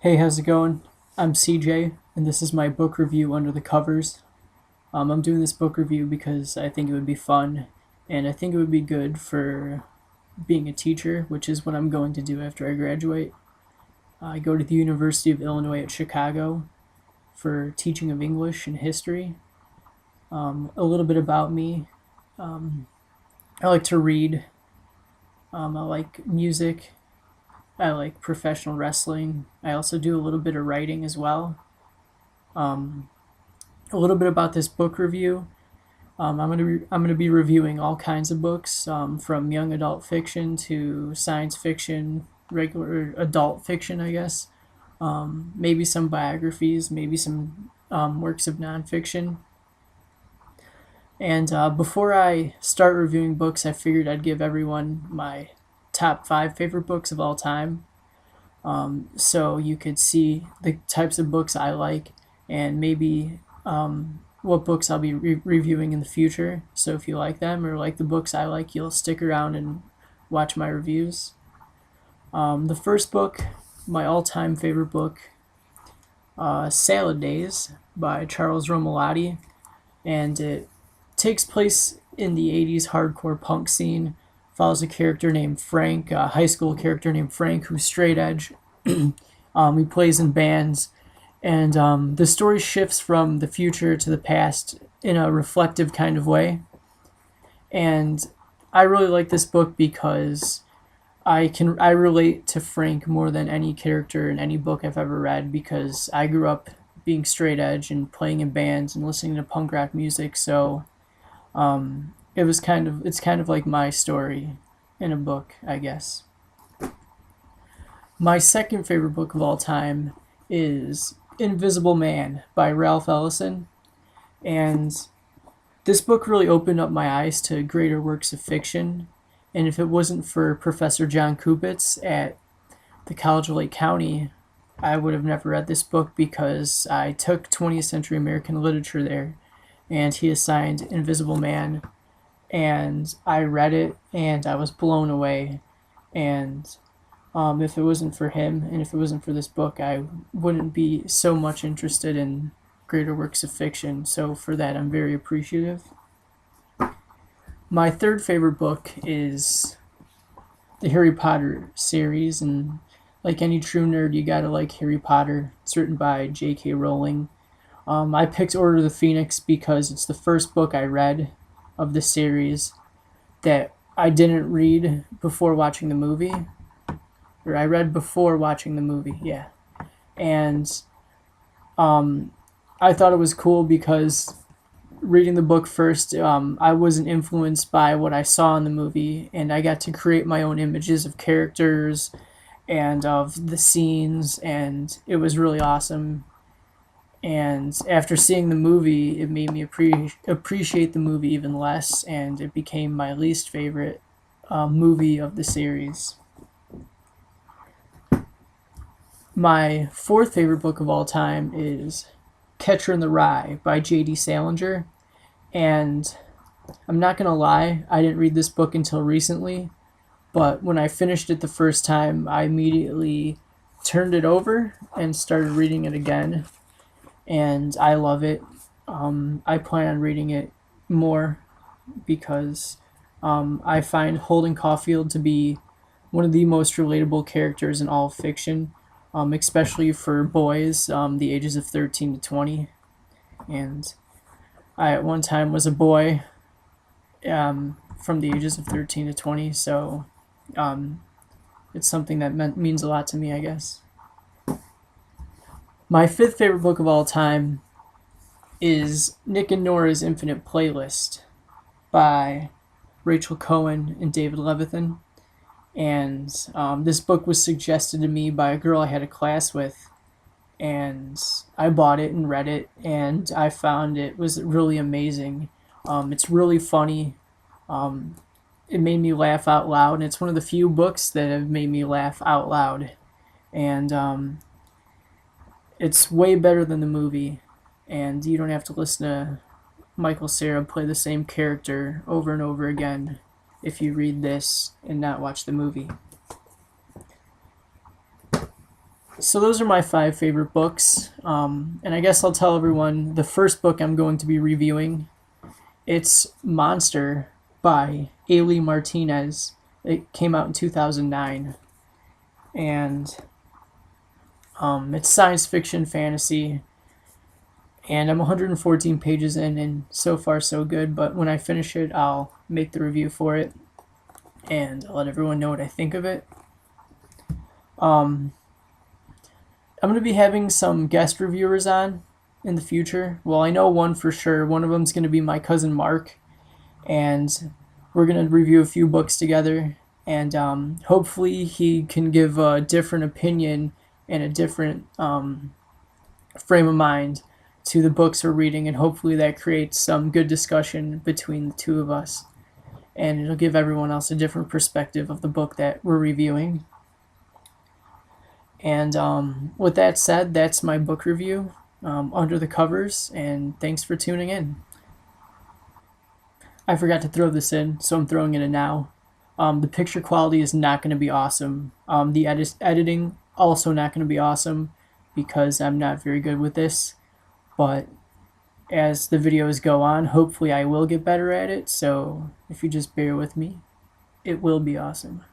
Hey, how's it going? I'm CJ, and this is my book review under the covers. I'm doing this book review because I think it would be fun, and I think it would be good for being a teacher, which is what I'm going to do after I graduate. I go to the University of Illinois at Chicago for teaching of English and history. A little bit about me. Um, I like to read. I like music. I like professional wrestling. I also do a little bit of writing as well. Um, a little bit about this book review. I'm gonna be reviewing all kinds of books, from young adult fiction to science fiction, regular adult fiction, I guess. Maybe some biographies, maybe some works of nonfiction. And before I start reviewing books, I figured I'd give everyone my top five favorite books of all time, so you could see the types of books I like and maybe what books I'll be reviewing in the future. So if you like them or like the books I like, you'll stick around and watch my reviews. The first book, my all time favorite book, Salad Days by Charles Romalotti, and it takes place in the 80s hardcore punk scene. Follows a character named Frank, a high school character named Frank, who's straight edge. He plays in bands, and the story shifts from the future to the past in a reflective kind of way. And I really like this book because I relate to Frank more than any character in any book I've ever read, because I grew up being straight edge and playing in bands and listening to punk rock music. So it's kind of like my story in a book, I guess. My second favorite book of all time is Invisible Man by Ralph Ellison, and this book really opened up my eyes to greater works of fiction. And if it wasn't for Professor John Kupitz at the College of Lake County, I would have never read this book, because I took 20th century American literature there, and he assigned Invisible Man, and I read it and I was blown away. And if it wasn't for him and if it wasn't for this book, I wouldn't be so much interested in greater works of fiction. So for that, I'm very appreciative. My third favorite book is the Harry Potter series, and like any true nerd, you gotta like Harry Potter. It's written by J.K. Rowling. I picked Order of the Phoenix because it's the first book I read of the series that I didn't read before watching the movie, or I read before watching the movie, yeah. And I thought it was cool because reading the book first, I wasn't influenced by what I saw in the movie, and I got to create my own images of characters and of the scenes, and it was really awesome. And after seeing the movie, it made me appreciate the movie even less, and it became my least favorite movie of the series. My fourth favorite book of all time is Catcher in the Rye by J.D. Salinger. And I'm not going to lie, I didn't read this book until recently, but when I finished it the first time, I immediately turned it over and started reading it again. And I love it. I plan on reading it more because I find Holden Caulfield to be one of the most relatable characters in all of fiction, especially for boys the ages of 13 to 20. And I at one time was a boy from the ages of 13 to 20, so it's something that means a lot to me, I guess. My fifth favorite book of all time is Nick and Nora's Infinite Playlist by Rachel Cohen and David Levithan. And this book was suggested to me by a girl I had a class with, and I bought it and read it, and I found it was really amazing. It's really funny. It made me laugh out loud, and it's one of the few books that have made me laugh out loud. And it's way better than the movie, and you don't have to listen to Michael Cera play the same character over and over again if you read this and not watch the movie. So those are my 5 favorite books. And I guess I'll tell everyone the first book I'm going to be reviewing. It's Monster by Ailey Martinez. It came out in 2009. And it's science fiction fantasy. And I'm 114 pages in, and so far so good. But when I finish it, I'll make the review for it and I'll let everyone know what I think of it. Um, I'm going to be having some guest reviewers on in the future. Well, I know one for sure. One of them's going to be my cousin Mark, and we're going to review a few books together. And hopefully, he can give a different opinion and a different frame of mind to the books we're reading, and hopefully, that creates some good discussion between the two of us. And it'll give everyone else a different perspective of the book that we're reviewing. And with that said, that's my book review, Under the Covers, and thanks for tuning in. I forgot to throw this in, so I'm throwing it in now. The picture quality is not going to be awesome. The editing also not going to be awesome because I'm not very good with this. But as the videos go on, hopefully I will get better at it. So if you just bear with me, it will be awesome.